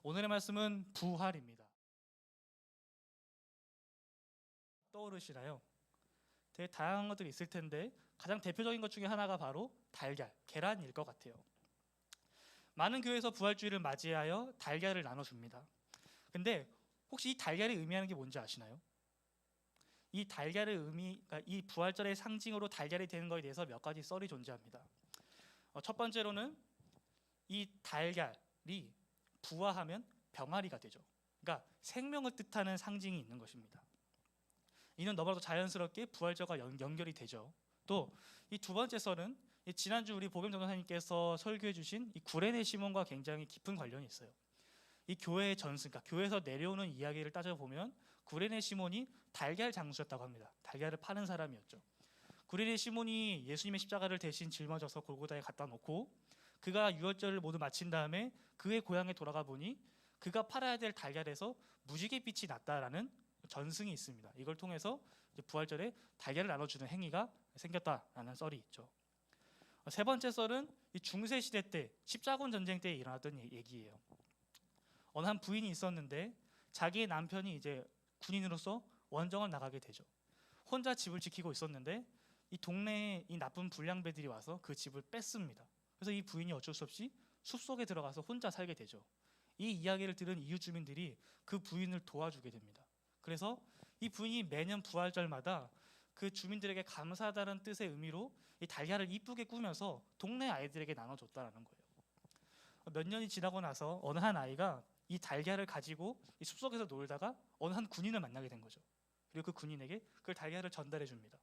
오늘의 말씀은 부활입니다. 떠오르시나요? 되게 다양한 것들이 있을 텐데 가장 대표적인 것 중에 하나가 바로 달걀, 계란일 것 같아요. 많은 교회에서 부활주일을 맞이하여 달걀을 나눠줍니다. 근데 혹시 이 달걀이 의미하는 게 뭔지 아시나요? 이 달걀의 그러니까 이 부활절의 상징으로 달걀이 되는 것에 대해서 몇 가지 썰이 존재합니다. 첫 번째로는 이 달걀이 부화하면 병아리가 되죠. 그러니까 생명을 뜻하는 상징이 있는 것입니다. 이는 너무나도 자연스럽게 부활절과 연결이 되죠. 또 이 두 번째 썰은 지난주 우리 복음 전도사님께서 설교해 주신 이 구레네 시몬과 굉장히 깊은 관련이 있어요. 이 교회의 전승, 그러니까 교회에서 내려오는 이야기를 따져보면 구레네 시몬이 달걀 장수였다고 합니다. 달걀을 파는 사람이었죠. 구레네 시몬이 예수님의 십자가를 대신 짊어져서 골고다에 갖다 놓고 그가 유월절을 모두 마친 다음에 그의 고향에 돌아가 보니 그가 팔아야 될 달걀에서 무지갯빛이 났다라는 전승이 있습니다. 이걸 통해서 부활절에 달걀을 나눠주는 행위가 생겼다라는 썰이 있죠. 세 번째 썰은 중세 시대 때 십자군 전쟁 때 일어났던 얘기예요. 어느 한 부인이 있었는데 자기의 남편이 이제 군인으로서 원정을 나가게 되죠. 혼자 집을 지키고 있었는데 이 동네에 이 나쁜 불량배들이 와서 그 집을 뺐습니다. 그래서 이 부인이 어쩔 수 없이 숲속에 들어가서 혼자 살게 되죠. 이 이야기를 들은 이웃 주민들이 그 부인을 도와주게 됩니다. 그래서 이 부인이 매년 부활절마다 그 주민들에게 감사하다는 뜻의 의미로 이 달걀을 이쁘게 꾸며서 동네 아이들에게 나눠줬다는 거예요. 몇 년이 지나고 나서 어느 한 아이가 이 달걀을 가지고 이 숲속에서 놀다가 어느 한 군인을 만나게 된 거죠. 그리고 그 군인에게 그 달걀을 전달해 줍니다.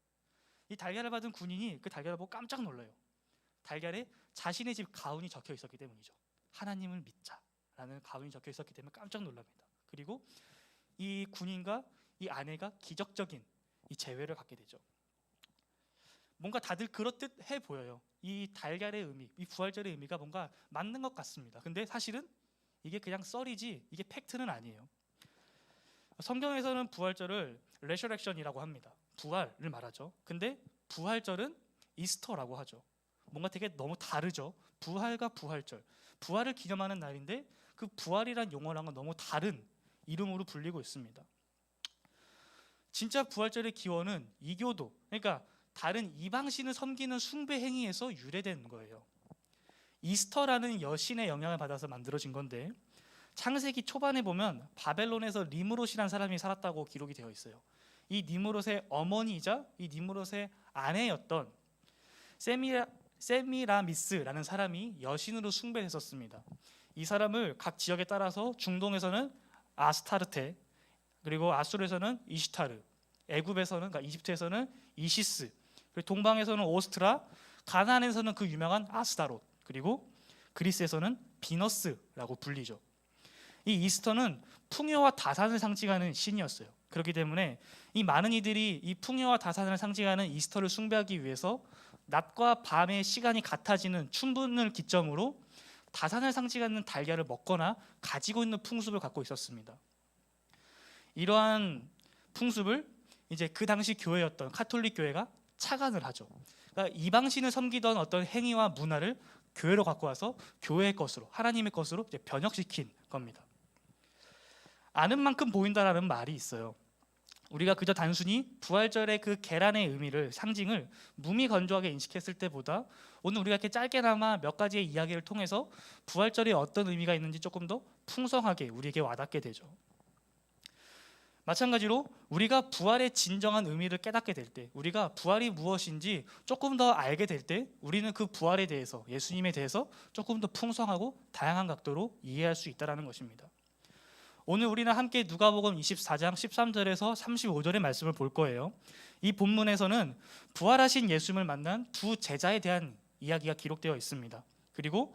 이 달걀을 받은 군인이 그 달걀을 보고 깜짝 놀라요. 달걀에 자신의 집 가훈이 적혀 있었기 때문이죠. 하나님을 믿자라는 가훈이 적혀 있었기 때문에 깜짝 놀랍니다. 그리고 이 군인과 이 아내가 기적적인 이 재회를 갖게 되죠. 뭔가 다들 그렇듯해 보여요. 이 달걀의 의미, 이 부활절의 의미가 뭔가 맞는 것 같습니다. 근데 사실은 이게 그냥 썰이지 이게 팩트는 아니에요. 성경에서는 부활절을 레셔렉션이라고 합니다. 부활을 말하죠. 근데 부활절은 이스터라고 하죠. 뭔가 되게 너무 다르죠. 부활과 부활절, 부활을 기념하는 날인데 그 부활이란 용어랑은 너무 다른 이름으로 불리고 있습니다. 진짜 부활절의 기원은 이교도, 그러니까 다른 이방신을 섬기는 숭배 행위에서 유래된 거예요. 이스터라는 여신의 영향을 받아서 만들어진 건데 창세기 초반에 보면 바벨론에서 니무롯이라는 사람이 살았다고 기록이 되어 있어요. 이 니무롯의 어머니이자 이 니무롯의 아내였던 세미라미스라는 사람이 여신으로 숭배했었습니다. 이 사람을 각 지역에 따라서 중동에서는 아스타르테, 그리고 아수르에서는 이시타르, 애굽에서는 그러니까 이집트에서는 이시스, 그리고 동방에서는 오스트라, 가나안에서는 그 유명한 아스다롯, 그리고 그리스에서는 비너스라고 불리죠. 이 이스터는 풍요와 다산을 상징하는 신이었어요. 그렇기 때문에 이 많은 이들이 이 풍요와 다산을 상징하는 이스터를 숭배하기 위해서 낮과 밤의 시간이 같아지는 춘분을 기점으로 다산을 상징하는 달걀을 먹거나 가지고 있는 풍습을 갖고 있었습니다. 이러한 풍습을 이제 그 당시 교회였던 카톨릭 교회가 착안을 하죠. 그러니까 이방신을 섬기던 어떤 행위와 문화를 교회로 갖고 와서 교회의 것으로, 하나님의 것으로 이제 변혁시킨 겁니다. 아는 만큼 보인다라는 말이 있어요. 우리가 그저 단순히 부활절의 그 계란의 의미를, 상징을 무미건조하게 인식했을 때보다 오늘 우리가 이렇게 짧게나마 몇 가지의 이야기를 통해서 부활절이 어떤 의미가 있는지 조금 더 풍성하게 우리에게 와닿게 되죠. 마찬가지로 우리가 부활의 진정한 의미를 깨닫게 될 때, 우리가 부활이 무엇인지 조금 더 알게 될 때 우리는 그 부활에 대해서, 예수님에 대해서 조금 더 풍성하고 다양한 각도로 이해할 수 있다는 것입니다. 오늘 우리는 함께 누가복음 24장 13절에서 35절의 말씀을 볼 거예요. 이 본문에서는 부활하신 예수님을 만난 두 제자에 대한 이야기가 기록되어 있습니다. 그리고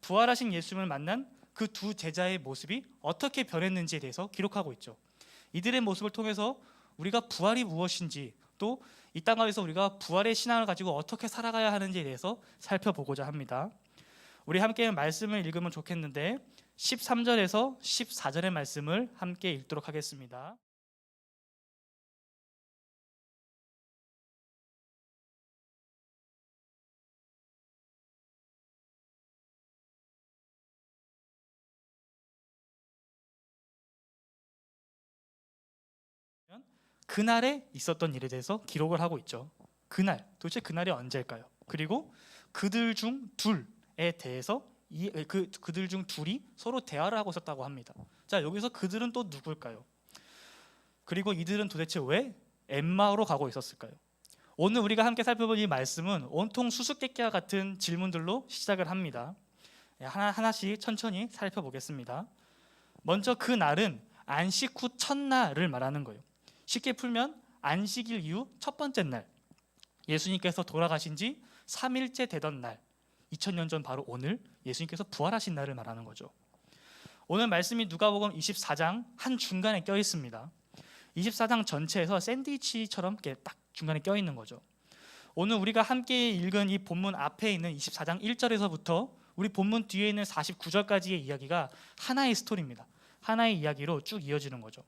부활하신 예수님을 만난 그 두 제자의 모습이 어떻게 변했는지에 대해서 기록하고 있죠. 이들의 모습을 통해서 우리가 부활이 무엇인지, 또 이 땅에서 우리가 부활의 신앙을 가지고 어떻게 살아가야 하는지에 대해서 살펴보고자 합니다. 우리 함께 말씀을 읽으면 좋겠는데 13절에서 14절의 말씀을 함께 읽도록 하겠습니다. 그날에 있었던 일에 대해서 기록을 하고 있죠. 그날, 도대체 그날이 언제일까요? 그리고 그들 중 둘에 대해서 그들 중 둘이 서로 대화를 하고 있었다고 합니다. 자, 여기서 그들은 또 누굴까요? 그리고 이들은 도대체 왜 엠마오로 가고 있었을까요? 오늘 우리가 함께 살펴볼 이 말씀은 온통 수수께끼와 같은 질문들로 시작을 합니다. 하나씩 천천히 살펴보겠습니다. 먼저 그 날은 안식 후 첫날을 말하는 거예요. 쉽게 풀면 안식일 이후 첫 번째 날, 예수님께서 돌아가신 지 3일째 되던 날, 2000년 전 바로 오늘 예수님께서 부활하신 날을 말하는 거죠. 오늘 말씀이 누가복음 24장 한 중간에 껴 있습니다. 24장 전체에서 샌드위치처럼 딱 중간에 껴 있는 거죠. 오늘 우리가 함께 읽은 이 본문 앞에 있는 24장 1절에서부터 우리 본문 뒤에 있는 49절까지의 이야기가 하나의 스토리입니다. 하나의 이야기로 쭉 이어지는 거죠.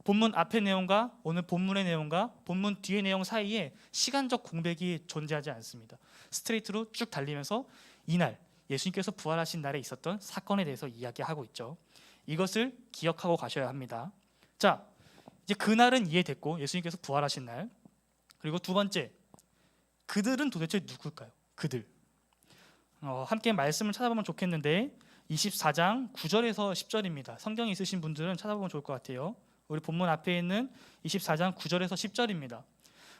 본문 앞의 내용과 오늘 본문의 내용과 본문 뒤의 내용 사이에 시간적 공백이 존재하지 않습니다. 스트레이트로 쭉 달리면서 이날 예수님께서 부활하신 날에 있었던 사건에 대해서 이야기하고 있죠. 이것을 기억하고 가셔야 합니다. 자, 이제 그날은 이해됐고 예수님께서 부활하신 날, 그리고 두 번째, 그들은 도대체 누굴까요? 그들. 함께 말씀을 찾아보면 좋겠는데 24장 9절에서 10절입니다. 성경이 있으신 분들은 찾아보면 좋을 것 같아요. 우리 본문 앞에 있는 24장 9절에서 10절입니다.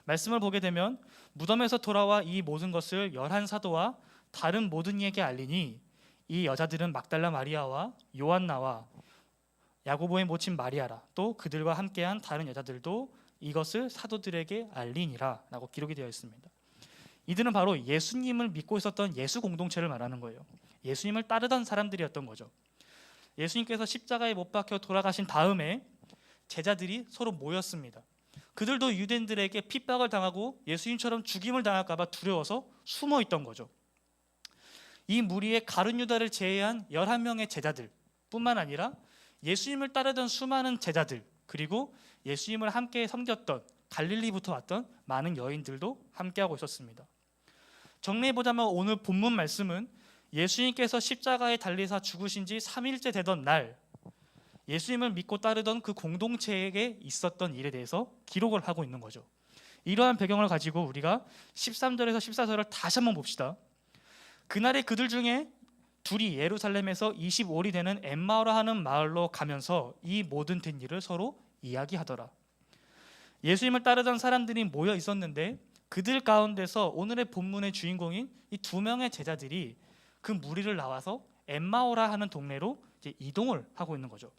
말씀을 보게 되면 무덤에서 돌아와 이 모든 것을 11사도와 다른 모든 이에게 알리니 이 여자들은 막달라 마리아와 요한나와 야고보의 모친 마리아라 또 그들과 함께한 다른 여자들도 이것을 사도들에게 알리니라 라고 기록이 되어 있습니다. 이들은 바로 예수님을 믿고 있었던 예수 공동체를 말하는 거예요. 예수님을 따르던 사람들이었던 거죠. 예수님께서 십자가에 못 박혀 돌아가신 다음에 제자들이 서로 모였습니다. 그들도 유대인들에게 핍박을 당하고 예수님처럼 죽임을 당할까 봐 두려워서 숨어 있던 거죠. 이 무리의 가룟 유다를 제외한 11명의 제자들 뿐만 아니라 예수님을 따르던 수많은 제자들, 그리고 예수님을 함께 섬겼던 갈릴리부터 왔던 많은 여인들도 함께하고 있었습니다. 정리해보자면 오늘 본문 말씀은 예수님께서 십자가에 달리사 죽으신 지 3일째 되던 날 예수님을 믿고 따르던 그 공동체에게 있었던 일에 대해서 기록을 하고 있는 거죠. 이러한 배경을 가지고 우리가 13절에서 14절을 다시 한번 봅시다. 그날에 그들 중에 둘이 예루살렘에서 25리 되는 엠마오라 하는 마을로 가면서 이 모든 된 일을 서로 이야기하더라. 예수님을 따르던 사람들이 모여 있었는데 그들 가운데서 오늘의 본문의 주인공인 이 두 명의 제자들이 그 무리를 나와서 엠마오라 하는 동네로 이제 이동을 하고 있는 거죠.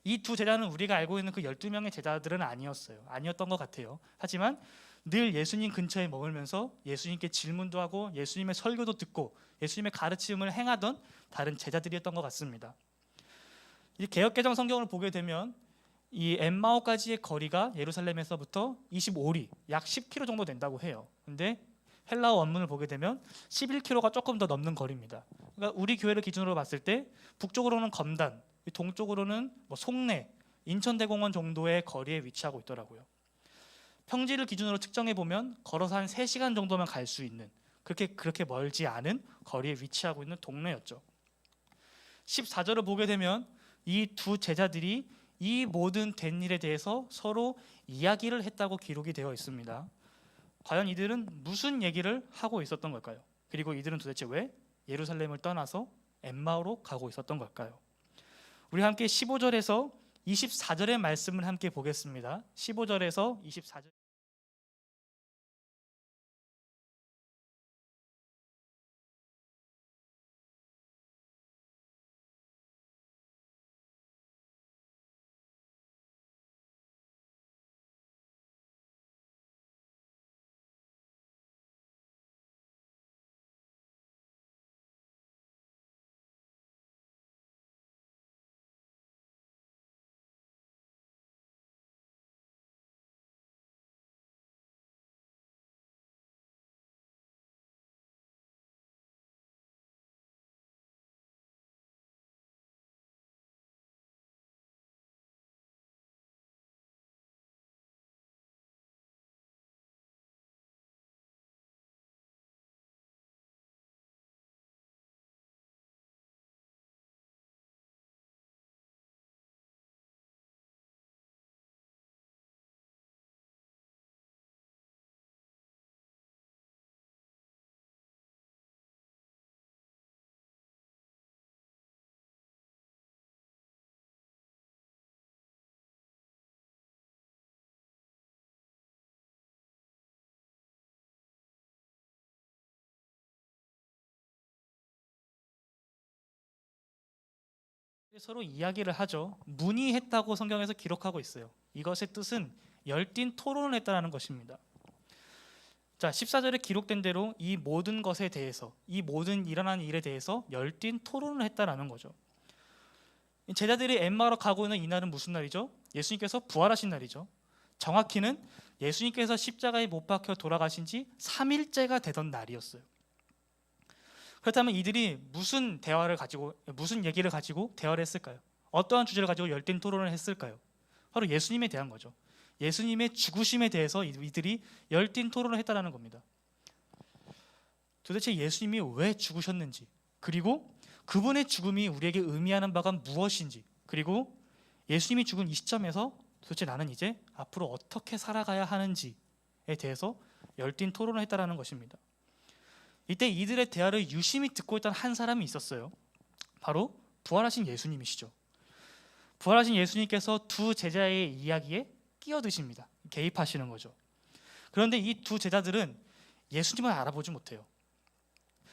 이 두 제자는 우리가 알고 있는 그 12명의 제자들은 아니었던 것 같아요. 하지만 늘 예수님 근처에 머물면서 예수님께 질문도 하고 예수님의 설교도 듣고 예수님의 가르침을 행하던 다른 제자들이었던 것 같습니다. 이 개역개정 성경을 보게 되면 이 엠마오까지의 거리가 예루살렘에서부터 25리, 약 10km 정도 된다고 해요. 근데 헬라어 원문을 보게 되면 11km가 조금 더 넘는 거리입니다. 그러니까 우리 교회를 기준으로 봤을 때 북쪽으로는 검단, 동쪽으로는 송내, 인천대공원 정도의 거리에 위치하고 있더라고요. 평지를 기준으로 측정해 보면 걸어서 한 3시간 정도만 갈 수 있는 그렇게 멀지 않은 거리에 위치하고 있는 동네였죠. 14절을 보게 되면 이 두 제자들이 이 모든 된 일에 대해서 서로 이야기를 했다고 기록이 되어 있습니다. 과연 이들은 무슨 얘기를 하고 있었던 걸까요? 그리고 이들은 도대체 왜 예루살렘을 떠나서 엠마오로 가고 있었던 걸까요? 우리 함께 15절에서 24절의 말씀을 함께 보겠습니다. 15절에서 24절. 서로 이야기를 하죠. 문의했다고 성경에서 기록하고 있어요. 이것의 뜻은 열띤 토론을 했다는 것입니다. 자, 14절에 기록된 대로 이 모든 것에 대해서, 이 모든 일어난 일에 대해서 열띤 토론을 했다라는 거죠. 제자들이 엠마오로 가고 있는 이날은 무슨 날이죠? 예수님께서 부활하신 날이죠. 정확히는 예수님께서 십자가에 못 박혀 돌아가신 지 3일째가 되던 날이었어요. 그렇다면 이들이 무슨 얘기를 가지고 대화를 했을까요? 어떠한 주제를 가지고 열띤 토론을 했을까요? 바로 예수님에 대한 거죠. 예수님의 죽으심에 대해서 이들이 열띤 토론을 했다는 겁니다. 도대체 예수님이 왜 죽으셨는지, 그리고 그분의 죽음이 우리에게 의미하는 바가 무엇인지, 그리고 예수님이 죽은 이 시점에서 도대체 나는 이제 앞으로 어떻게 살아가야 하는지에 대해서 열띤 토론을 했다는 것입니다. 이때 이들의 대화를 유심히 듣고 있던 한 사람이 있었어요. 바로 부활하신 예수님이시죠. 부활하신 예수님께서 두 제자의 이야기에 끼어드십니다. 개입하시는 거죠. 그런데 이 두 제자들은 예수님을 알아보지 못해요.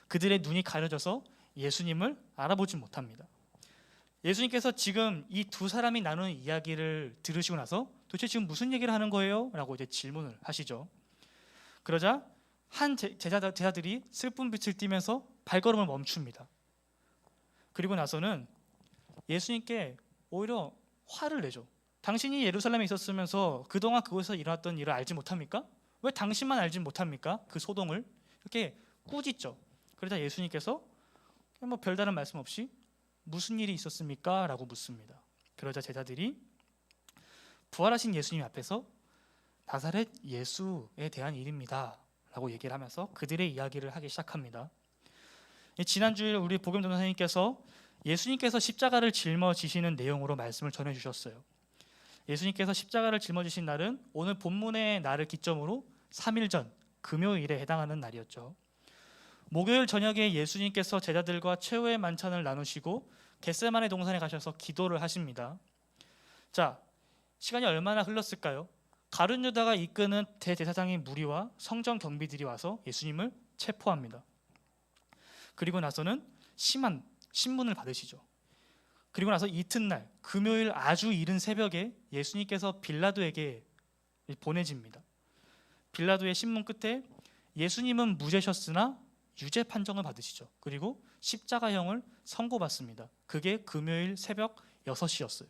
그들의 눈이 가려져서 예수님을 알아보지 못합니다. 예수님께서 지금 이 두 사람이 나누는 이야기를 들으시고 나서 도대체 지금 무슨 얘기를 하는 거예요? 라고 이제 질문을 하시죠. 그러자 한 제자들이 슬픈 빛을 띠면서 발걸음을 멈춥니다. 그리고 나서는 예수님께 오히려 화를 내죠. 당신이 예루살렘에 있었으면서 그동안 그곳에서 일어났던 일을 알지 못합니까? 왜 당신만 알지 못합니까? 그 소동을 이렇게 꾸짖죠. 그러자 예수님께서 뭐 별다른 말씀 없이 무슨 일이 있었습니까? 라고 묻습니다. 그러자 제자들이 부활하신 예수님 앞에서 나사렛 예수에 대한 일입니다 라고 얘기를 하면서 그들의 이야기를 하기 시작합니다. 지난주에 우리 복음전 선생님께서 예수님께서 십자가를 짊어지시는 내용으로 말씀을 전해주셨어요. 예수님께서 십자가를 짊어지신 날은 오늘 본문의 날을 기점으로 3일 전 금요일에 해당하는 날이었죠. 목요일 저녁에 예수님께서 제자들과 최후의 만찬을 나누시고 겟세마네 동산에 가셔서 기도를 하십니다. 자, 시간이 얼마나 흘렀을까요? 가룟 유다가 이끄는 대제사장의 무리와 성전 경비들이 와서 예수님을 체포합니다. 그리고 나서는 심한 신문을 받으시죠. 그리고 나서 이튿날 금요일 아주 이른 새벽에 예수님께서 빌라도에게 보내집니다. 빌라도의 신문 끝에 예수님은 무죄셨으나 유죄 판정을 받으시죠. 그리고 십자가형을 선고받습니다. 그게 금요일 새벽 6시였어요.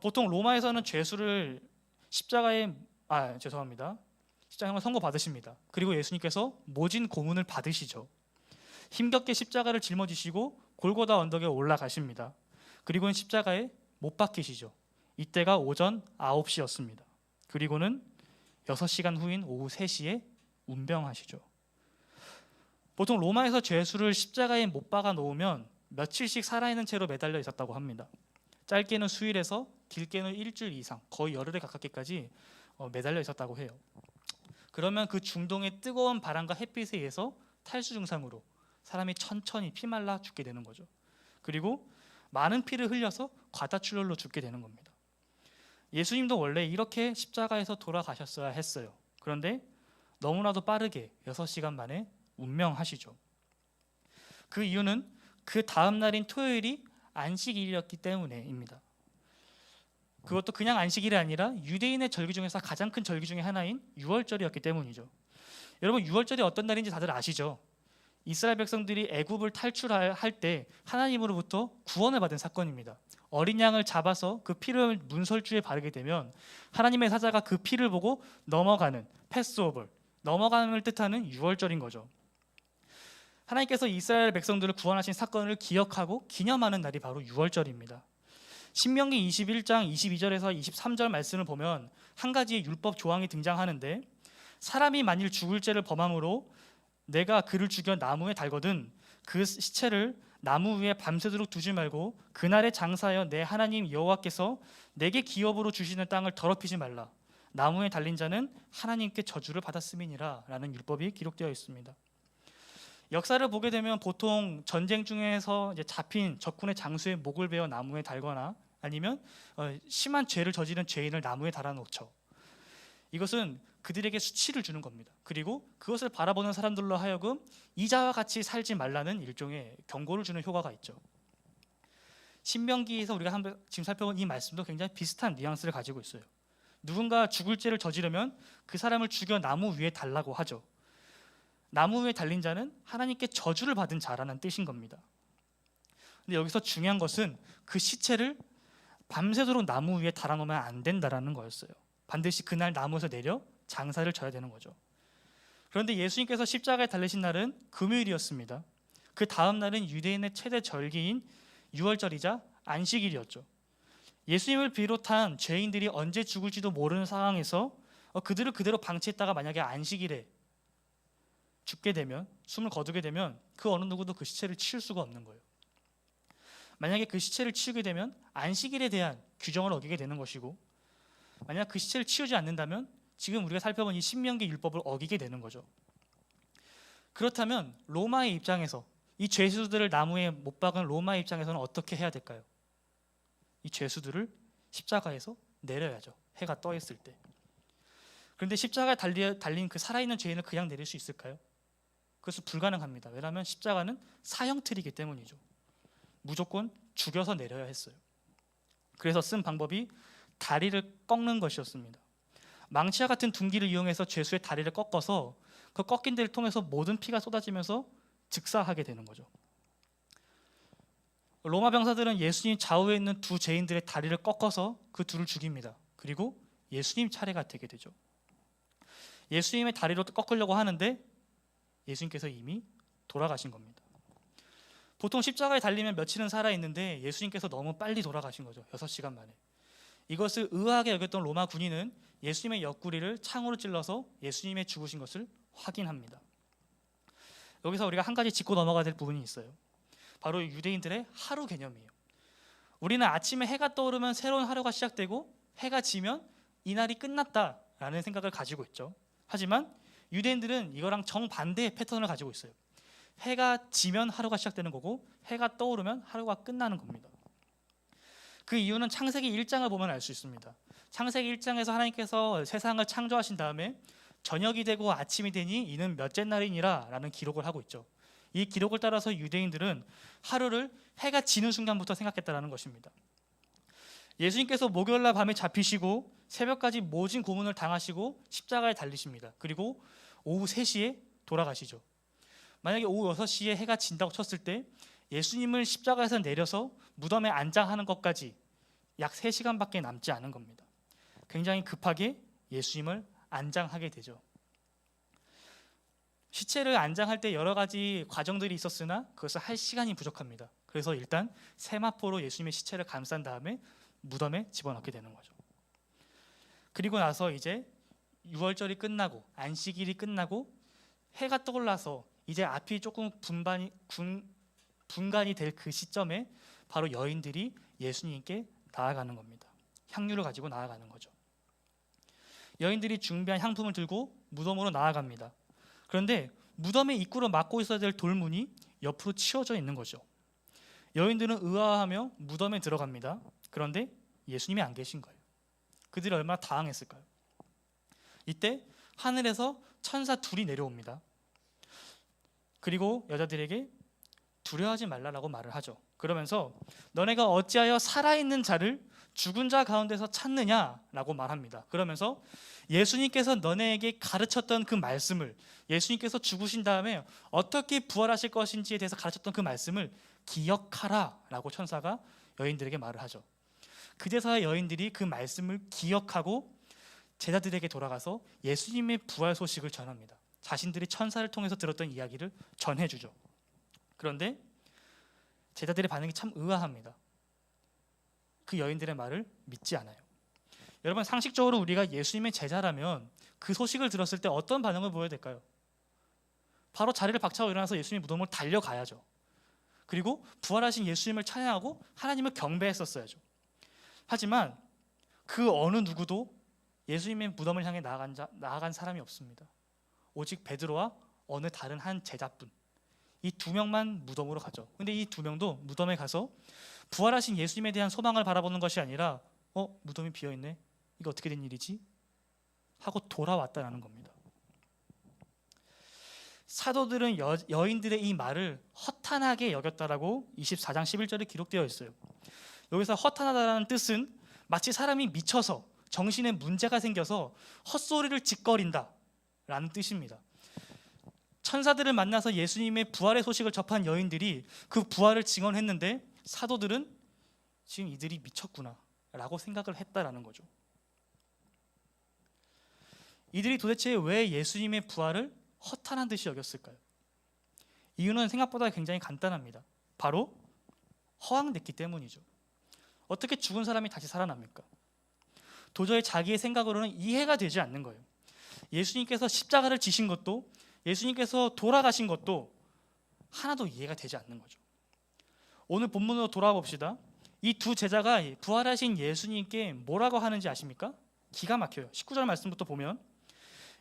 보통 로마에서는 죄수를 십자가형을 선고받으십니다. 그리고 예수님께서 모진 고문을 받으시죠. 힘겹게 십자가를 짊어지시고 골고다 언덕에 올라가십니다. 그리고는 십자가에 못 박히시죠. 이때가 오전 9시였습니다. 그리고는 6시간 후인 오후 3시에 운병하시죠. 보통 로마에서 죄수를 십자가에 못 박아 놓으면 며칠씩 살아있는 채로 매달려 있었다고 합니다. 짧게는 수일에서 길게는 일주일 이상, 거의 열흘에 가깝게까지 매달려 있었다고 해요. 그러면 그 중동의 뜨거운 바람과 햇빛에 의해서 탈수 증상으로 사람이 천천히 피말라 죽게 되는 거죠. 그리고 많은 피를 흘려서 과다출혈로 죽게 되는 겁니다. 예수님도 원래 이렇게 십자가에서 돌아가셨어야 했어요. 그런데 너무나도 빠르게 6시간 만에 운명하시죠. 그 이유는 그 다음 날인 토요일이 안식일이었기 때문에입니다. 그것도 그냥 안식일이 아니라 유대인의 절기 중에서 가장 큰 절기 중에 하나인 유월절이었기 때문이죠. 여러분, 유월절이 어떤 날인지 다들 아시죠? 이스라엘 백성들이 애굽을 탈출할 때 하나님으로부터 구원을 받은 사건입니다. 어린 양을 잡아서 그 피를 문설주에 바르게 되면 하나님의 사자가 그 피를 보고 넘어가는 패스오버, 넘어감을 뜻하는 유월절인 거죠. 하나님께서 이스라엘 백성들을 구원하신 사건을 기억하고 기념하는 날이 바로 유월절입니다. 신명기 21장 22절에서 23절 말씀을 보면 한 가지의 율법 조항이 등장하는데, 사람이 만일 죽을 죄를 범함으로 내가 그를 죽여 나무에 달거든 그 시체를 나무 위에 밤새도록 두지 말고 그날에 장사하여 내 하나님 여호와께서 내게 기업으로 주시는 땅을 더럽히지 말라. 나무에 달린 자는 하나님께 저주를 받았음이니라 라는 율법이 기록되어 있습니다. 역사를 보게 되면 보통 전쟁 중에서 이제 잡힌 적군의 장수의 목을 베어 나무에 달거나 아니면 심한 죄를 저지른 죄인을 나무에 달아놓죠. 이것은 그들에게 수치를 주는 겁니다. 그리고 그것을 바라보는 사람들로 하여금 이자와 같이 살지 말라는 일종의 경고를 주는 효과가 있죠. 신명기에서 우리가 한번 지금 살펴본 이 말씀도 굉장히 비슷한 뉘앙스를 가지고 있어요. 누군가 죽을 죄를 저지르면 그 사람을 죽여 나무 위에 달라고 하죠. 나무 위에 달린 자는 하나님께 저주를 받은 자라는 뜻인 겁니다. 근데 여기서 중요한 것은 그 시체를 밤새도록 나무 위에 달아놓으면 안 된다라는 거였어요. 반드시 그날 나무에서 내려 장사를 져야 되는 거죠. 그런데 예수님께서 십자가에 달리신 날은 금요일이었습니다. 그 다음 날은 유대인의 최대 절기인 유월절이자 안식일이었죠. 예수님을 비롯한 죄인들이 언제 죽을지도 모르는 상황에서 그들을 그대로 방치했다가 만약에 안식일에 죽게 되면, 숨을 거두게 되면 그 어느 누구도 그 시체를 치울 수가 없는 거예요. 만약에 그 시체를 치우게 되면 안식일에 대한 규정을 어기게 되는 것이고, 만약 그 시체를 치우지 않는다면 지금 우리가 살펴본 이 신명기 율법을 어기게 되는 거죠. 그렇다면 로마의 입장에서 이 죄수들을 나무에 못 박은 로마의 입장에서는 어떻게 해야 될까요? 이 죄수들을 십자가에서 내려야죠. 해가 떠 있을 때. 그런데 십자가에 달린 그 살아있는 죄인을 그냥 내릴 수 있을까요? 그것은 불가능합니다. 왜냐하면 십자가는 사형틀이기 때문이죠. 무조건 죽여서 내려야 했어요. 그래서 쓴 방법이 다리를 꺾는 것이었습니다. 망치와 같은 둔기를 이용해서 죄수의 다리를 꺾어서 그 꺾인 데를 통해서 모든 피가 쏟아지면서 즉사하게 되는 거죠. 로마 병사들은 예수님 좌우에 있는 두 죄인들의 다리를 꺾어서 그 둘을 죽입니다. 그리고 예수님 차례가 되게 되죠. 예수님의 다리로 꺾으려고 하는데 예수님께서 이미 돌아가신 겁니다. 보통 십자가에 달리면 며칠은 살아있는데 예수님께서 너무 빨리 돌아가신 거죠. 6시간 만에. 이것을 의아하게 여겼던 로마 군인은 예수님의 옆구리를 창으로 찔러서 예수님의 죽으신 것을 확인합니다. 여기서 우리가 한 가지 짚고 넘어가야 될 부분이 있어요. 바로 유대인들의 하루 개념이에요. 우리는 아침에 해가 떠오르면 새로운 하루가 시작되고 해가 지면 이날이 끝났다라는 생각을 가지고 있죠. 하지만 유대인들은 이거랑 정반대의 패턴을 가지고 있어요. 해가 지면 하루가 시작되는 거고 해가 떠오르면 하루가 끝나는 겁니다. 그 이유는 창세기 1장을 보면 알 수 있습니다. 창세기 1장에서 하나님께서 세상을 창조하신 다음에 저녁이 되고 아침이 되니 이는 몇째 날이니라 라는 기록을 하고 있죠. 이 기록을 따라서 유대인들은 하루를 해가 지는 순간부터 생각했다는 것입니다. 예수님께서 목요일날 밤에 잡히시고 새벽까지 모진 고문을 당하시고 십자가에 달리십니다. 그리고 오후 3시에 돌아가시죠. 만약에 오후 6시에 해가 진다고 쳤을 때 예수님을 십자가에서 내려서 무덤에 안장하는 것까지 약 3시간밖에 남지 않은 겁니다. 굉장히 급하게 예수님을 안장하게 되죠. 시체를 안장할 때 여러 가지 과정들이 있었으나 그것을 할 시간이 부족합니다. 그래서 일단 세마포로 예수님의 시체를 감싼 다음에 무덤에 집어넣게 되는 거죠. 그리고 나서 이제 유월절이 끝나고 안식일이 끝나고 해가 떠올라서 이제 앞이 조금 분간이 될 그 시점에 바로 여인들이 예수님께 나아가는 겁니다. 향유를 가지고 나아가는 거죠. 여인들이 준비한 향품을 들고 무덤으로 나아갑니다. 그런데 무덤의 입구로 막고 있어야 될 돌문이 옆으로 치워져 있는 거죠. 여인들은 의아하며 무덤에 들어갑니다. 그런데 예수님이 안 계신 거예요. 그들이 얼마나 당황했을까요? 이때 하늘에서 천사 둘이 내려옵니다. 그리고 여자들에게 두려워하지 말라라고 말을 하죠. 그러면서 너네가 어찌하여 살아있는 자를 죽은 자 가운데서 찾느냐라고 말합니다. 그러면서 예수님께서 너네에게 가르쳤던 그 말씀을, 예수님께서 죽으신 다음에 어떻게 부활하실 것인지에 대해서 가르쳤던 그 말씀을 기억하라라고 천사가 여인들에게 말을 하죠. 그제서야 여인들이 그 말씀을 기억하고 제자들에게 돌아가서 예수님의 부활 소식을 전합니다. 자신들이 천사를 통해서 들었던 이야기를 전해주죠. 그런데 제자들의 반응이 참 의아합니다. 그 여인들의 말을 믿지 않아요. 여러분, 상식적으로 우리가 예수님의 제자라면 그 소식을 들었을 때 어떤 반응을 보여야 될까요? 바로 자리를 박차고 일어나서 예수님 무덤으로 달려가야죠. 그리고 부활하신 예수님을 찬양하고 하나님을 경배했었어야죠. 하지만 그 어느 누구도 예수님의 무덤을 향해 나아간 사람이 없습니다. 오직 베드로와 어느 다른 한 제자뿐, 이 2명만 무덤으로 가죠. 근데 이 2명도 무덤에 가서 부활하신 예수님에 대한 소망을 바라보는 것이 아니라 무덤이 비어있네, 이거 어떻게 된 일이지? 하고 돌아왔다라는 겁니다. 사도들은 여인들의 이 말을 허탄하게 여겼다라고 24장 11절에 기록되어 있어요. 여기서 허탄하다라는 뜻은 마치 사람이 미쳐서 정신에 문제가 생겨서 헛소리를 짓거린다 라는 뜻입니다. 천사들을 만나서 예수님의 부활의 소식을 접한 여인들이 그 부활을 증언했는데 사도들은 지금 이들이 미쳤구나 라고 생각을 했다라는 거죠. 이들이 도대체 왜 예수님의 부활을 허탄한 듯이 여겼을까요? 이유는 생각보다 굉장히 간단합니다. 바로 허황됐기 때문이죠. 어떻게 죽은 사람이 다시 살아납니까? 도저히 자기의 생각으로는 이해가 되지 않는 거예요. 예수님께서 십자가를 지신 것도, 예수님께서 돌아가신 것도 하나도 이해가 되지 않는 거죠. 오늘 본문으로 돌아와 봅시다. 이 두 제자가 부활하신 예수님께 뭐라고 하는지 아십니까? 기가 막혀요. 19절 말씀부터 보면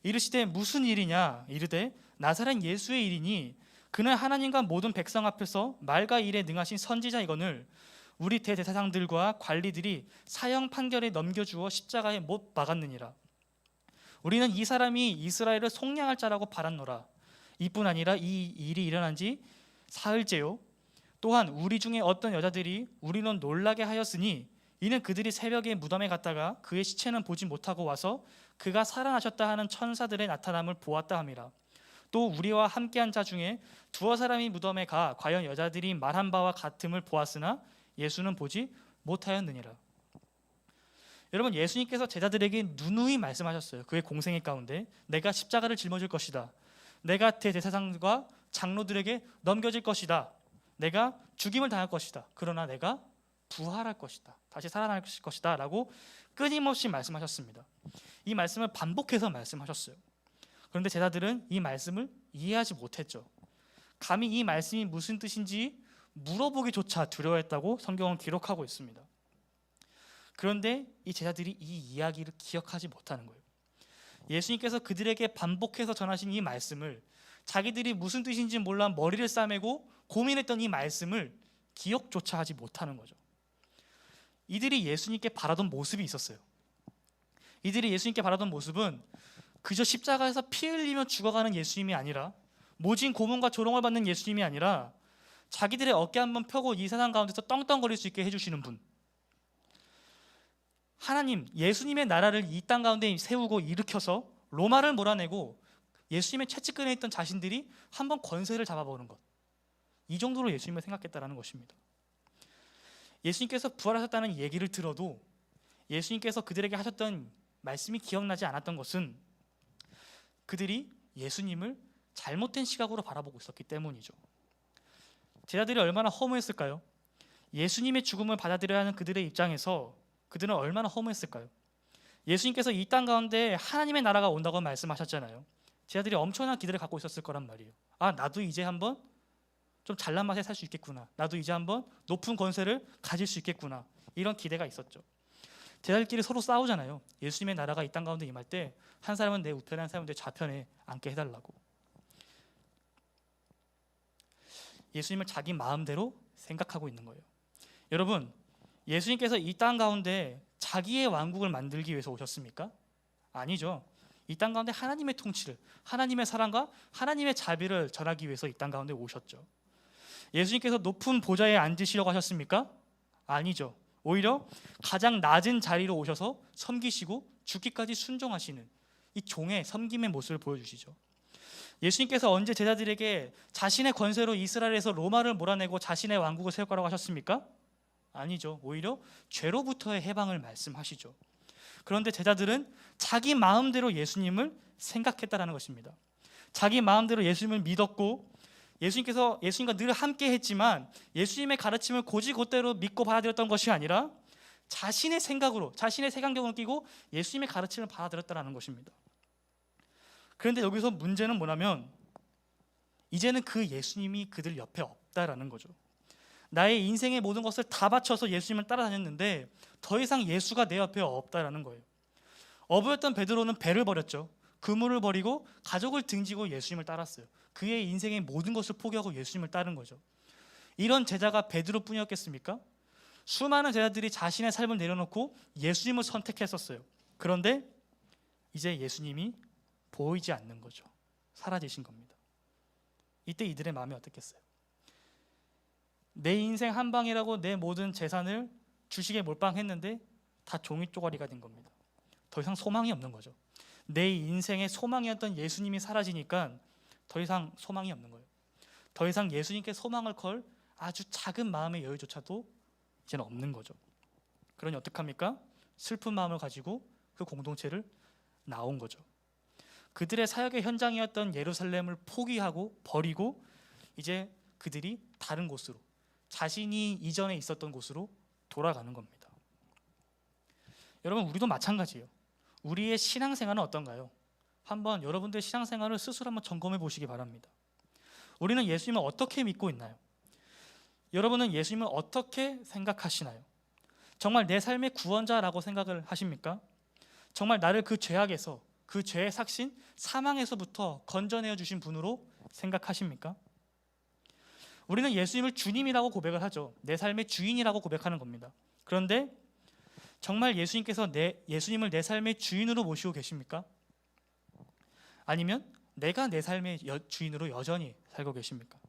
이르시되 무슨 일이냐 이르되 나사렛 예수의 일이니 그는 하나님과 모든 백성 앞에서 말과 일에 능하신 선지자이거늘 우리 대제사장들과 관리들이 사형 판결에 넘겨주어 십자가에 못 박았느니라. 우리는 이 사람이 이스라엘을 속량할 자라고 바랐노라. 이뿐 아니라 이 일이 일어난 지 사흘째요. 또한 우리 중에 어떤 여자들이 우리는 놀라게 하였으니 이는 그들이 새벽에 무덤에 갔다가 그의 시체는 보지 못하고 와서 그가 살아나셨다 하는 천사들의 나타남을 보았다 함이라. 또 우리와 함께한 자 중에 두어 사람이 무덤에 가 과연 여자들이 말한 바와 같음을 보았으나 예수는 보지 못하였느니라. 여러분, 예수님께서 제자들에게 누누이 말씀하셨어요. 그의 공생애 가운데 내가 십자가를 짊어질 것이다. 내가 대제사장과 장로들에게 넘겨질 것이다. 내가 죽임을 당할 것이다. 그러나 내가 부활할 것이다. 다시 살아날 것이다 라고 끊임없이 말씀하셨습니다. 이 말씀을 반복해서 말씀하셨어요. 그런데 제자들은 이 말씀을 이해하지 못했죠. 감히 이 말씀이 무슨 뜻인지 물어보기조차 두려워했다고 성경은 기록하고 있습니다. 그런데 이 제자들이 이 이야기를 기억하지 못하는 거예요. 예수님께서 그들에게 반복해서 전하신 이 말씀을 자기들이 무슨 뜻인지 몰라 머리를 싸매고 고민했던 이 말씀을 기억조차 하지 못하는 거죠. 이들이 예수님께 바라던 모습이 있었어요. 이들이 예수님께 바라던 모습은 그저 십자가에서 피 흘리며 죽어가는 예수님이 아니라, 모진 고문과 조롱을 받는 예수님이 아니라 자기들의 어깨 한번 펴고 이 세상 가운데서 떵떵거릴 수 있게 해주시는 분, 하나님, 예수님의 나라를 이 땅 가운데 세우고 일으켜서 로마를 몰아내고 예수님의 채찍근에 있던 자신들이 한번 권세를 잡아보는 것, 이 정도로 예수님을 생각했다는 것입니다. 예수님께서 부활하셨다는 얘기를 들어도 예수님께서 그들에게 하셨던 말씀이 기억나지 않았던 것은 그들이 예수님을 잘못된 시각으로 바라보고 있었기 때문이죠. 제자들이 얼마나 허무했을까요? 예수님의 죽음을 받아들여야 하는 그들의 입장에서 그들은 얼마나 허무했을까요? 예수님께서 이 땅 가운데 하나님의 나라가 온다고 말씀하셨잖아요. 제자들이 엄청난 기대를 갖고 있었을 거란 말이에요. 아, 나도 이제 한번 좀 잘난 맛에 살 수 있겠구나. 나도 이제 한번 높은 권세를 가질 수 있겠구나. 이런 기대가 있었죠. 제자들끼리 서로 싸우잖아요. 예수님의 나라가 이 땅 가운데 임할 때 한 사람은 내 우편에, 한 사람은 내 좌편에 앉게 해달라고. 예수님을 자기 마음대로 생각하고 있는 거예요. 여러분, 예수님께서 이 땅 가운데 자기의 왕국을 만들기 위해서 오셨습니까? 아니죠. 이 땅 가운데 하나님의 통치를, 하나님의 사랑과 하나님의 자비를 전하기 위해서 이 땅 가운데 오셨죠. 예수님께서 높은 보좌에 앉으시려고 하셨습니까? 아니죠. 오히려 가장 낮은 자리로 오셔서 섬기시고 죽기까지 순종하시는 이 종의 섬김의 모습을 보여주시죠. 예수님께서 언제 제자들에게 자신의 권세로 이스라엘에서 로마를 몰아내고 자신의 왕국을 세울 거라고 하셨습니까? 아니죠. 오히려 죄로부터의 해방을 말씀하시죠. 그런데 제자들은 자기 마음대로 예수님을 생각했다라는 것입니다. 자기 마음대로 예수님을 믿었고 예수님과 늘 함께 했지만 예수님의 가르침을 곧이곧대로 믿고 받아들였던 것이 아니라 자신의 생각으로, 자신의 색안경을 끼고 예수님의 가르침을 받아들였다는 것입니다. 그런데 여기서 문제는 뭐냐면 이제는 그 예수님이 그들 옆에 없다라는 거죠. 나의 인생의 모든 것을 다 바쳐서 예수님을 따라다녔는데 더 이상 예수가 내 옆에 없다라는 거예요. 어부였던 베드로는 배를 버렸죠. 그물을 버리고 가족을 등지고 예수님을 따랐어요. 그의 인생의 모든 것을 포기하고 예수님을 따른 거죠. 이런 제자가 베드로뿐이었겠습니까? 수많은 제자들이 자신의 삶을 내려놓고 예수님을 선택했었어요. 그런데 이제 예수님이 보이지 않는 거죠. 사라지신 겁니다. 이때 이들의 마음이 어떻겠어요? 내 인생 한 방이라고 내 모든 재산을 주식에 몰빵했는데 다 종이 쪼가리가 된 겁니다. 더 이상 소망이 없는 거죠. 내 인생의 소망이었던 예수님이 사라지니까 더 이상 소망이 없는 거예요. 더 이상 예수님께 소망을 걸 아주 작은 마음의 여유조차도 이제는 없는 거죠. 그러니 어떡합니까? 슬픈 마음을 가지고 그 공동체를 나온 거죠. 그들의 사역의 현장이었던 예루살렘을 포기하고 버리고 이제 그들이 다른 곳으로, 자신이 이전에 있었던 곳으로 돌아가는 겁니다. 여러분, 우리도 마찬가지예요. 우리의 신앙생활은 어떤가요? 한번 여러분들의 신앙생활을 스스로 한번 점검해 보시기 바랍니다. 우리는 예수님을 어떻게 믿고 있나요? 여러분은 예수님을 어떻게 생각하시나요? 정말 내 삶의 구원자라고 생각을 하십니까? 정말 나를 그 죄악에서, 그 죄의 삭신, 사망에서부터 건져내어 주신 분으로 생각하십니까? 우리는 예수님을 주님이라고 고백을 하죠. 내 삶의 주인이라고 고백하는 겁니다. 그런데 정말 예수님께서 예수님을 내 삶의 주인으로 모시고 계십니까? 아니면 내가 내 삶의 주인으로 여전히 살고 계십니까?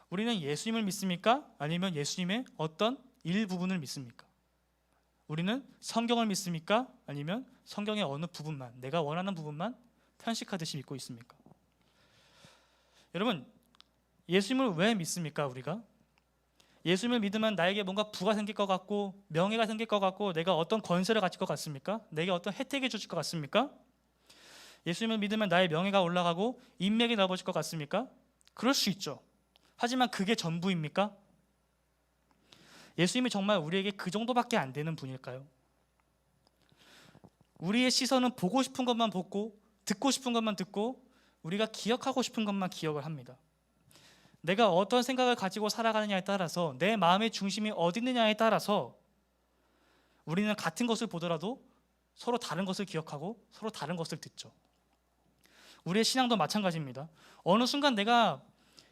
우리는 예수님을 믿습니까? 아니면 예수님의 어떤 일부분을 믿습니까? 우리는 성경을 믿습니까? 아니면 성경의 어느 부분만, 내가 원하는 부분만 편식하듯이 믿고 있습니까? 여러분, 예수님을 왜 믿습니까? 우리가 예수님을 믿으면 나에게 뭔가 부가 생길 것 같고 명예가 생길 것 같고 내가 어떤 권세를 가질 것 같습니까? 내게 어떤 혜택을 주실 것 같습니까? 예수님을 믿으면 나의 명예가 올라가고 인맥이 넓어질 것 같습니까? 그럴 수 있죠. 하지만 그게 전부입니까? 예수님이 정말 우리에게 그 정도밖에 안 되는 분일까요? 우리의 시선은 보고 싶은 것만 보고 듣고 싶은 것만 듣고 우리가 기억하고 싶은 것만 기억을 합니다. 내가 어떤 생각을 가지고 살아가느냐에 따라서, 내 마음의 중심이 어디 있느냐에 따라서 우리는 같은 것을 보더라도 서로 다른 것을 기억하고 서로 다른 것을 듣죠. 우리의 신앙도 마찬가지입니다. 어느 순간 내가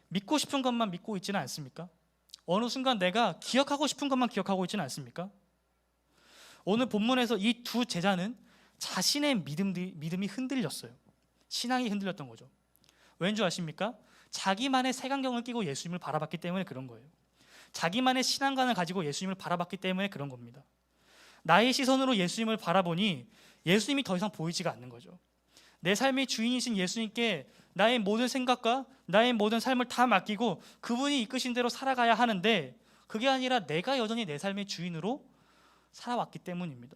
믿고 싶은 것만 믿고 있지는 않습니까? 어느 순간 내가 기억하고 싶은 것만 기억하고 있지는 않습니까? 오늘 본문에서 이 두 제자는 자신의 믿음이 흔들렸어요. 신앙이 흔들렸던 거죠. 왠 줄 아십니까? 자기만의 색안경을 끼고 예수님을 바라봤기 때문에 그런 거예요. 자기만의 신앙관을 가지고 예수님을 바라봤기 때문에 그런 겁니다. 나의 시선으로 예수님을 바라보니 예수님이 더 이상 보이지가 않는 거죠. 내 삶의 주인이신 예수님께 나의 모든 생각과 나의 모든 삶을 다 맡기고 그분이 이끄신 대로 살아가야 하는데, 그게 아니라 내가 여전히 내 삶의 주인으로 살아왔기 때문입니다.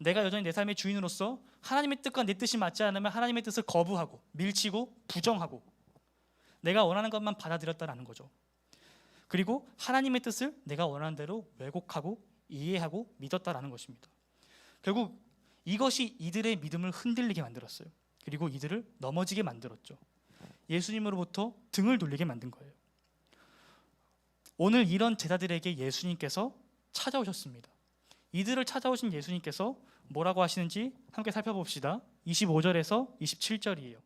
내가 여전히 내 삶의 주인으로서 하나님의 뜻과 내 뜻이 맞지 않으면 하나님의 뜻을 거부하고 밀치고 부정하고 내가 원하는 것만 받아들였다라는 거죠. 그리고 하나님의 뜻을 내가 원하는 대로 왜곡하고 이해하고 믿었다라는 것입니다. 결국 이것이 이들의 믿음을 흔들리게 만들었어요. 그리고 이들을 넘어지게 만들었죠. 예수님으로부터 등을 돌리게 만든 거예요. 오늘 이런 제자들에게 예수님께서 찾아오셨습니다. 이들을 찾아오신 예수님께서 뭐라고 하시는지 함께 살펴봅시다. 25절에서 27절이에요.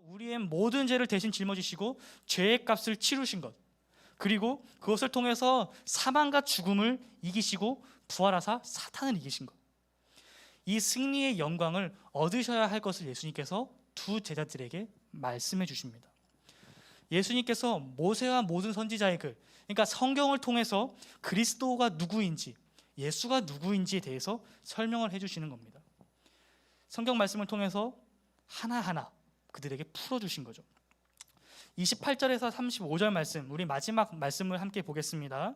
우리의 모든 죄를 대신 짊어지시고 죄의 값을 치르신 것, 그리고 그것을 통해서 사망과 죽음을 이기시고 부활하사 사탄을 이기신 것, 이 승리의 영광을 얻으셔야 할 것을 예수님께서 두 제자들에게 말씀해 주십니다. 예수님께서 모세와 모든 선지자의 글, 그러니까 성경을 통해서 그리스도가 누구인지, 예수가 누구인지에 대해서 설명을 해주시는 겁니다. 성경 말씀을 통해서 하나하나 그들에게 풀어주신 거죠. 28절에서 35절 말씀, 우리 마지막 말씀을 함께 보겠습니다.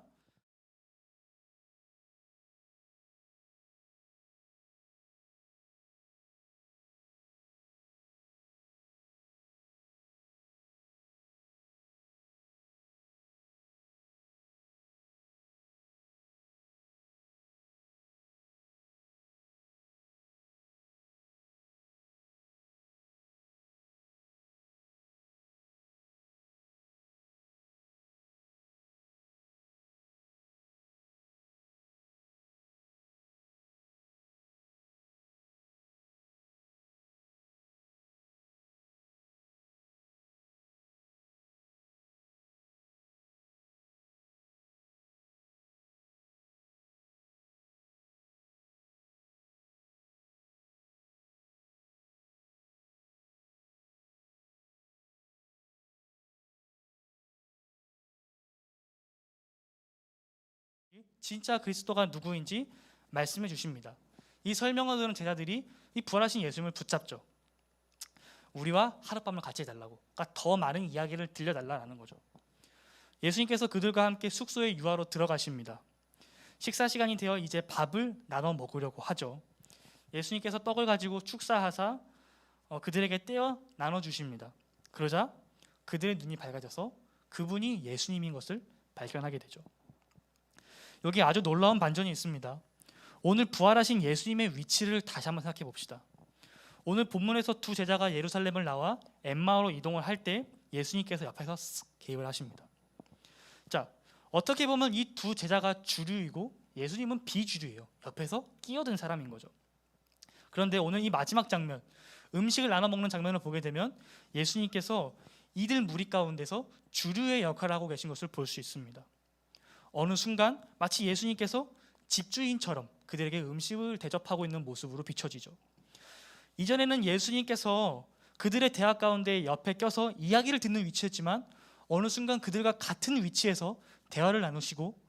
진짜 그리스도가 누구인지 말씀해 주십니다. 이 설명을 들은 제자들이 이 부활하신 예수님을 붙잡죠. 우리와 하룻밤을 같이 해달라고, 그러니까 더 많은 이야기를 들려달라는 거죠. 예수님께서 그들과 함께 숙소의 유하로 들어가십니다. 식사 시간이 되어 이제 밥을 나눠 먹으려고 하죠. 예수님께서 떡을 가지고 축사하사 그들에게 떼어 나눠주십니다. 그러자 그들의 눈이 밝아져서 그분이 예수님인 것을 발견하게 되죠. 여기 아주 놀라운 반전이 있습니다. 오늘 부활하신 예수님의 위치를 다시 한번 생각해 봅시다. 오늘 본문에서 두 제자가 예루살렘을 나와 엠마오로 이동을 할 때 예수님께서 옆에서 쓱 개입을 하십니다. 자, 어떻게 보면 이 두 제자가 주류이고 예수님은 비주류예요. 옆에서 끼어든 사람인 거죠. 그런데 오늘 이 마지막 장면, 음식을 나눠 먹는 장면을 보게 되면 예수님께서 이들 무리 가운데서 주류의 역할을 하고 계신 것을 볼 수 있습니다. 어느 순간 마치 예수님께서 집주인처럼 그들에게 음식을 대접하고 있는 모습으로 비춰지죠. 이전에는 예수님께서 그들의 대화 가운데 옆에 껴서 이야기를 듣는 위치였지만 어느 순간 그들과 같은 위치에서 대화를 나누시고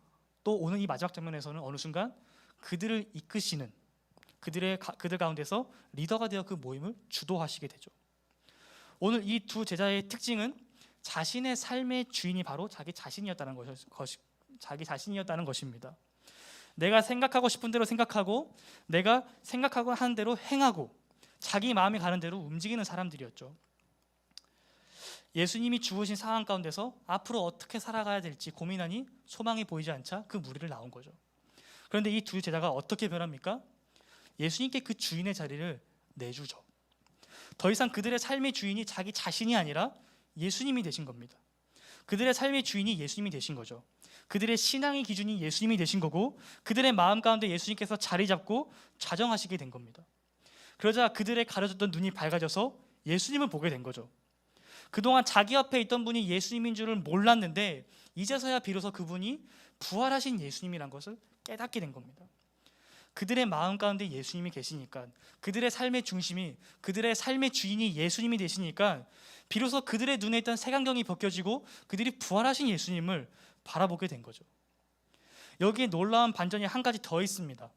또 오늘 이 마지막 장면에서는 어느 순간 그들을 이끄시는 그들 가운데서 리더가 되어 그 모임을 주도하시게 되죠. 오늘 이 두 제자의 특징은 자신의 삶의 주인이 바로 자기 자신이었다는 것입니다. 내가 생각하고 싶은 대로 생각하고 내가 생각하고 하는 대로 행하고 자기 마음이 가는 대로 움직이는 사람들이었죠. 예수님이 죽으신 상황 가운데서 앞으로 어떻게 살아가야 될지 고민하니 소망이 보이지 않자 그 무리를 나온 거죠. 그런데 이 두 제자가 어떻게 변합니까? 예수님께 그 주인의 자리를 내주죠. 더 이상 그들의 삶의 주인이 자기 자신이 아니라 예수님이 되신 겁니다. 그들의 삶의 주인이 예수님이 되신 거죠. 그들의 신앙의 기준이 예수님이 되신 거고 그들의 마음 가운데 예수님께서 자리 잡고 좌정하시게 된 겁니다. 그러자 그들의 가려졌던 눈이 밝아져서 예수님을 보게 된 거죠. 그동안 자기 옆에 있던 분이 예수님인 줄을 몰랐는데 이제서야 비로소 그분이 부활하신 예수님이란 것을 깨닫게 된 겁니다. 그들의 마음 가운데 예수님이 계시니까, 그들의 삶의 중심이, 그들의 삶의 주인이 예수님이 되시니까 비로소 그들의 눈에 있던 색안경이 벗겨지고 그들이 부활하신 예수님을 바라보게 된 거죠. 여기에 놀라운 반전이 한 가지 더 있습니다.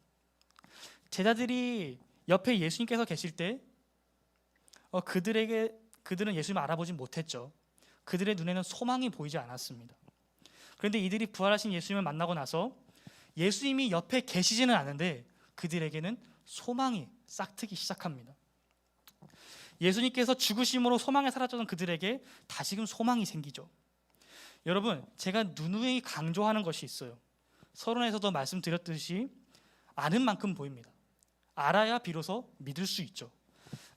제자들이 옆에 예수님께서 계실 때 그들은 예수님을 알아보지 못했죠. 그들의 눈에는 소망이 보이지 않았습니다. 그런데 이들이 부활하신 예수님을 만나고 나서 예수님이 옆에 계시지는 않은데 그들에게는 소망이 싹트기 시작합니다. 예수님께서 죽으심으로 소망에 사라졌던 그들에게 다시금 소망이 생기죠. 여러분, 제가 누누이 강조하는 것이 있어요. 서론에서도 말씀드렸듯이 아는 만큼 보입니다. 알아야 비로소 믿을 수 있죠.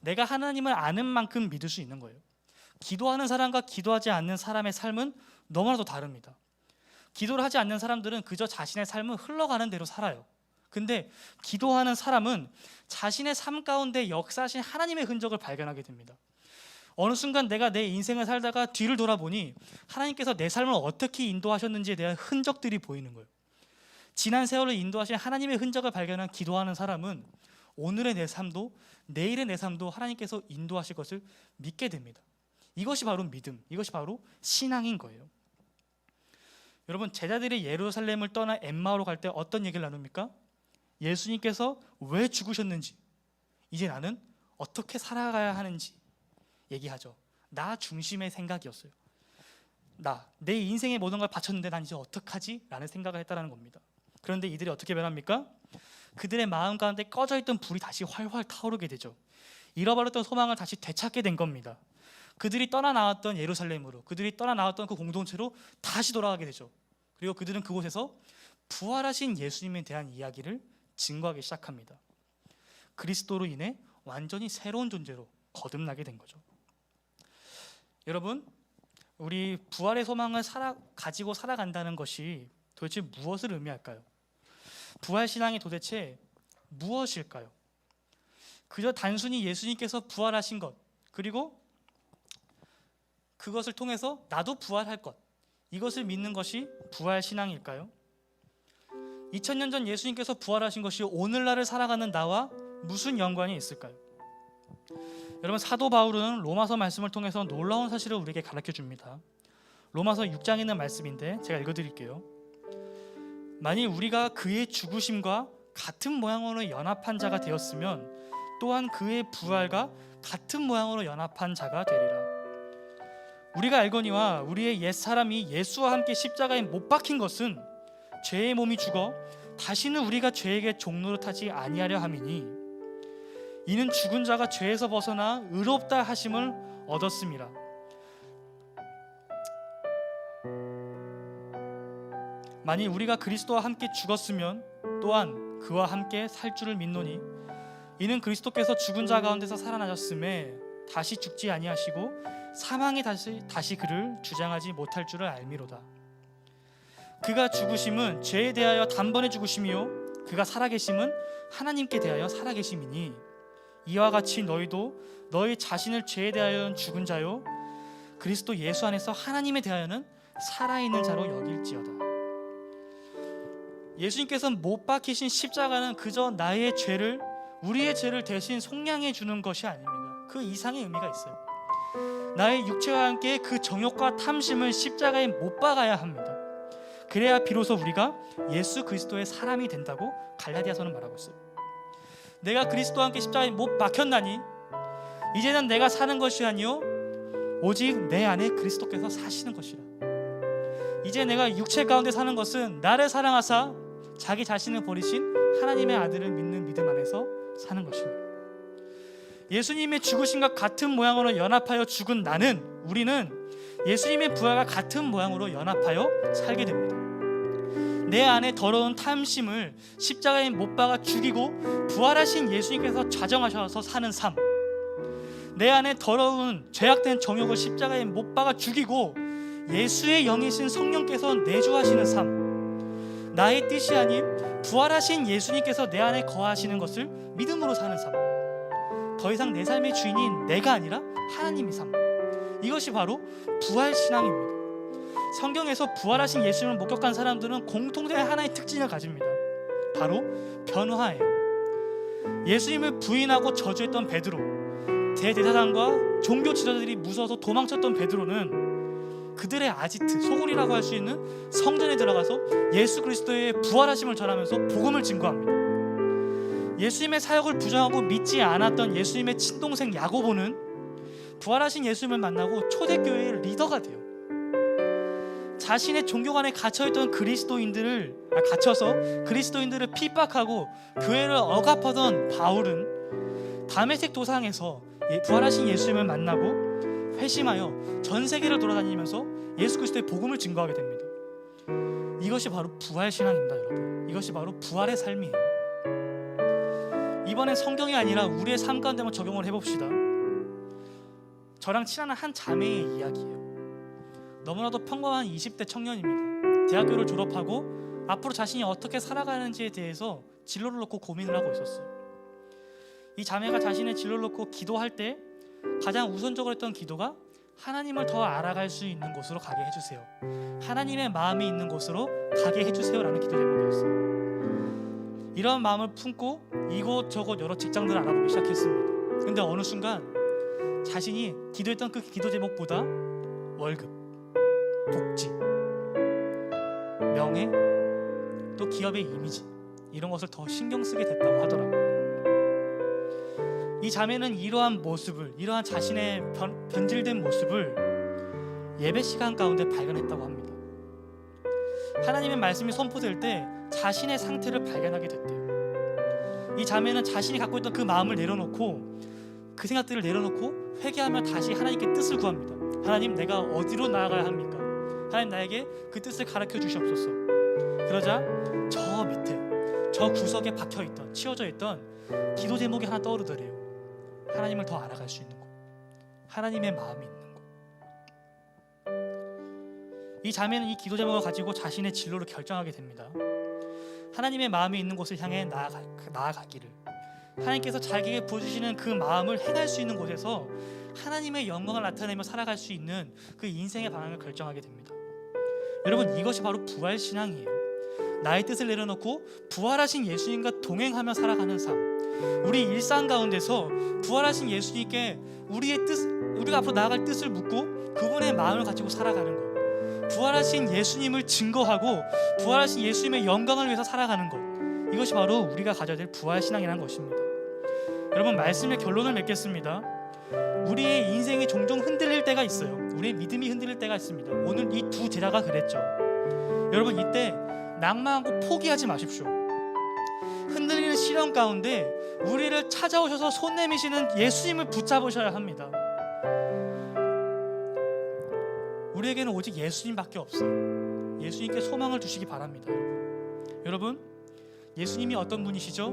내가 하나님을 아는 만큼 믿을 수 있는 거예요. 기도하는 사람과 기도하지 않는 사람의 삶은 너무나도 다릅니다. 기도를 하지 않는 사람들은 그저 자신의 삶을 흘러가는 대로 살아요. 근데 기도하는 사람은 자신의 삶 가운데 역사하신 하나님의 흔적을 발견하게 됩니다. 어느 순간 내가 내 인생을 살다가 뒤를 돌아보니 하나님께서 내 삶을 어떻게 인도하셨는지에 대한 흔적들이 보이는 거예요. 지난 세월을 인도하신 하나님의 흔적을 발견한 기도하는 사람은 오늘의 내 삶도 내일의 내 삶도 하나님께서 인도하실 것을 믿게 됩니다. 이것이 바로 믿음, 이것이 바로 신앙인 거예요. 여러분, 제자들이 예루살렘을 떠나 엠마오로 갈 때 어떤 얘기를 나눕니까? 예수님께서 왜 죽으셨는지, 이제 나는 어떻게 살아가야 하는지 얘기하죠. 나 중심의 생각이었어요. 내 인생의 모든 걸 바쳤는데 난 이제 어떡하지? 라는 생각을 했다는 겁니다. 그런데 이들이 어떻게 변합니까? 그들의 마음 가운데 꺼져있던 불이 다시 활활 타오르게 되죠. 잃어버렸던 소망을 다시 되찾게 된 겁니다. 그들이 떠나 나왔던 예루살렘으로, 그들이 떠나 나왔던 그 공동체로 다시 돌아가게 되죠. 그리고 그들은 그곳에서 부활하신 예수님에 대한 이야기를 증거하기 시작합니다. 그리스도로 인해 완전히 새로운 존재로 거듭나게 된 거죠. 여러분, 우리 부활의 소망을 가지고 살아간다는 것이 도대체 무엇을 의미할까요? 부활 신앙이 도대체 무엇일까요? 그저 단순히 예수님께서 부활하신 것, 그리고 그것을 통해서 나도 부활할 것, 이것을 믿는 것이 부활 신앙일까요? 2000년 전 예수님께서 부활하신 것이 오늘날을 살아가는 나와 무슨 연관이 있을까요? 여러분, 사도 바울은 로마서 말씀을 통해서 놀라운 사실을 우리에게 가르쳐 줍니다. 로마서 6장에 있는 말씀인데 제가 읽어드릴게요. 만일 우리가 그의 죽으심과 같은 모양으로 연합한 자가 되었으면 또한 그의 부활과 같은 모양으로 연합한 자가 되리라. 우리가 알거니와 우리의 옛사람이 예수와 함께 십자가에 못 박힌 것은 죄의 몸이 죽어 다시는 우리가 죄에게 종노릇하지 아니하려 함이니 이는 죽은 자가 죄에서 벗어나 의롭다 하심을 얻었음이라. 만일 우리가 그리스도와 함께 죽었으면 또한 그와 함께 살 줄을 믿노니 이는 그리스도께서 죽은 자 가운데서 살아나셨음에 다시 죽지 아니하시고 사망이 다시 그를 주장하지 못할 줄을 알미로다. 그가 죽으심은 죄에 대하여 단번에 죽으심이요 그가 살아계심은 하나님께 대하여 살아계심이니 이와 같이 너희도 너희 자신을 죄에 대하여는 죽은 자요 그리스도 예수 안에서 하나님에 대하여는 살아있는 자로 여길지어다. 예수님께서 못 박히신 십자가는 그저 나의 죄를, 우리의 죄를 대신 속량해 주는 것이 아닙니다. 그 이상의 의미가 있어요. 나의 육체와 함께 그 정욕과 탐심을 십자가에 못 박아야 합니다. 그래야 비로소 우리가 예수 그리스도의 사람이 된다고 갈라디아서는 말하고 있어요. 내가 그리스도와 함께 십자가에 못 박혔나니 이제는 내가 사는 것이 아니요 오직 내 안에 그리스도께서 사시는 것이라. 이제 내가 육체 가운데 사는 것은 나를 사랑하사 자기 자신을 버리신 하나님의 아들을 믿는 믿음 안에서 사는 것입니다. 예수님의 죽으심과 같은 모양으로 연합하여 죽은 우리는 예수님의 부활과 같은 모양으로 연합하여 살게 됩니다. 내 안에 더러운 탐심을 십자가에 못 박아 죽이고 부활하신 예수님께서 자정하셔서 사는 삶, 내 안에 더러운 죄악된 정욕을 십자가에 못 박아 죽이고 예수의 영이신 성령께서 내주하시는 삶, 나의 뜻이 아닌 부활하신 예수님께서 내 안에 거하시는 것을 믿음으로 사는 삶, 더 이상 내 삶의 주인인 내가 아니라 하나님의 삶, 이것이 바로 부활신앙입니다. 성경에서 부활하신 예수님을 목격한 사람들은 공통된 하나의 특징을 가집니다. 바로 변화예요. 예수님을 부인하고 저주했던 베드로, 대제사장과 종교 지도자들이 무서워서 도망쳤던 베드로는 그들의 아지트, 소굴이라고 할 수 있는 성전에 들어가서 예수 그리스도의 부활하심을 전하면서 복음을 증거합니다. 예수님의 사역을 부정하고 믿지 않았던 예수님의 친동생 야고보는 부활하신 예수님을 만나고 초대교회의 리더가 돼요. 자신의 종교관에 갇혀서 그리스도인들을 핍박하고 교회를 억압하던 바울은 다메섹 도상에서 부활하신 예수님을 만나고 회심하여 전 세계를 돌아다니면서 예수 그리스도의 복음을 증거하게 됩니다. 이것이 바로 부활신앙입니다, 여러분. 이것이 바로 부활의 삶이에요. 이번엔 성경이 아니라 우리의 삶 가운데 한번 적용을 해봅시다. 저랑 친한 한 자매의 이야기예요. 너무나도 평범한 20대 청년입니다. 대학교를 졸업하고 앞으로 자신이 어떻게 살아가는지에 대해서 진로를 놓고 고민을 하고 있었어요. 이 자매가 자신의 진로를 놓고 기도할 때 가장 우선적으로 했던 기도가 하나님을 더 알아갈 수 있는 곳으로 가게 해주세요, 하나님의 마음이 있는 곳으로 가게 해주세요 라는 기도 제목이었어요. 이런 마음을 품고 이곳저곳 여러 직장들을 알아보기 시작했습니다. 근데 어느 순간 자신이 기도했던 그 기도 제목보다 월급, 복지, 명예, 또 기업의 이미지, 이런 것을 더 신경 쓰게 됐다고 하더라고요. 이 자매는 이러한 자신의 변질된 모습을 예배 시간 가운데 발견했다고 합니다. 하나님의 말씀이 선포될 때 자신의 상태를 발견하게 됐대요. 이 자매는 자신이 갖고 있던 그 마음을 내려놓고, 그 생각들을 내려놓고 회개하며 다시 하나님께 뜻을 구합니다. 하나님, 내가 어디로 나아가야 합니까? 하나님, 나에게 그 뜻을 가르쳐 주시옵소서. 그러자 저 밑에, 저 구석에 박혀있던, 치워져 있던 기도 제목이 하나 떠오르더래요. 하나님을 더 알아갈 수 있는 곳, 하나님의 마음이 있는 곳. 이 자매는 이 기도 제목을 가지고 자신의 진로를 결정하게 됩니다. 하나님의 마음이 있는 곳을 향해 나아가기를, 하나님께서 자기에게 부어주시는 그 마음을 행할 수 있는 곳에서 하나님의 영광을 나타내며 살아갈 수 있는 그 인생의 방향을 결정하게 됩니다. 여러분, 이것이 바로 부활신앙이에요. 나의 뜻을 내려놓고 부활하신 예수님과 동행하며 살아가는 삶. 우리 일상 가운데서 부활하신 예수님께 우리가 앞으로 나아갈 뜻을 묻고 그분의 마음을 가지고 살아가는 것. 부활하신 예수님을 증거하고 부활하신 예수님의 영광을 위해서 살아가는 것, 이것이 바로 우리가 가져야 될 부활신앙이라는 것입니다. 여러분, 말씀의 결론을 맺겠습니다. 우리의 인생이 종종 흔들릴 때가 있어요. 우리의 믿음이 흔들릴 때가 있습니다. 오늘 이 두 제자가 그랬죠. 여러분, 이때 낭만하고 포기하지 마십시오. 흔들리는 시련 가운데 우리를 찾아오셔서 손 내미시는 예수님을 붙잡으셔야 합니다. 우리에게는 오직 예수님밖에 없어요. 예수님께 소망을 두시기 바랍니다. 여러분, 예수님이 어떤 분이시죠?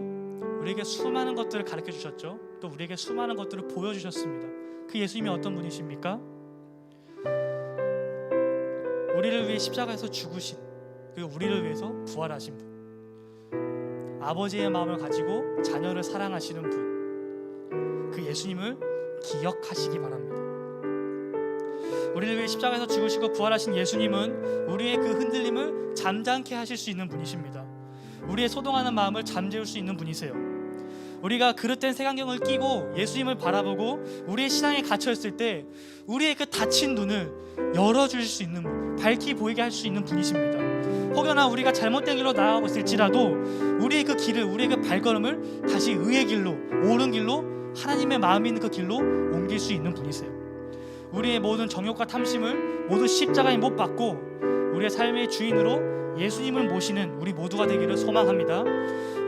우리에게 수많은 것들을 가르쳐 주셨죠. 또 우리에게 수많은 것들을 보여주셨습니다. 그 예수님이 어떤 분이십니까? 우리를 위해 십자가에서 죽으신, 그리고 우리를 위해서 부활하신 분, 아버지의 마음을 가지고 자녀를 사랑하시는 분, 그 예수님을 기억하시기 바랍니다. 우리를 위해 십자가에서 죽으시고 부활하신 예수님은 우리의 그 흔들림을 잠잠케 하실 수 있는 분이십니다. 우리의 소동하는 마음을 잠재울 수 있는 분이세요. 우리가 그릇된 색안경을 끼고 예수님을 바라보고 우리의 신앙에 갇혀있을 때 우리의 그 닫힌 눈을 열어줄 수 있는 분, 밝히 보이게 할 수 있는 분이십니다. 혹여나 우리가 잘못된 길로 나아가고 있을지라도 우리의 그 길을, 우리의 그 발걸음을 다시 의의 길로, 옳은 길로, 하나님의 마음이 있는 그 길로 옮길 수 있는 분이세요. 우리의 모든 정욕과 탐심을 모두 십자가에 못 박고 우리의 삶의 주인으로 예수님을 모시는 우리 모두가 되기를 소망합니다.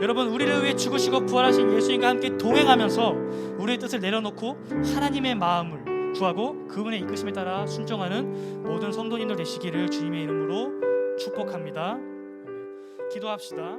여러분, 우리를 위해 죽으시고 부활하신 예수님과 함께 동행하면서 우리의 뜻을 내려놓고 하나님의 마음을 구하고 그분의 이끄심에 따라 순종하는 모든 성도님들 되시기를 주님의 이름으로 축복합니다. 기도합시다.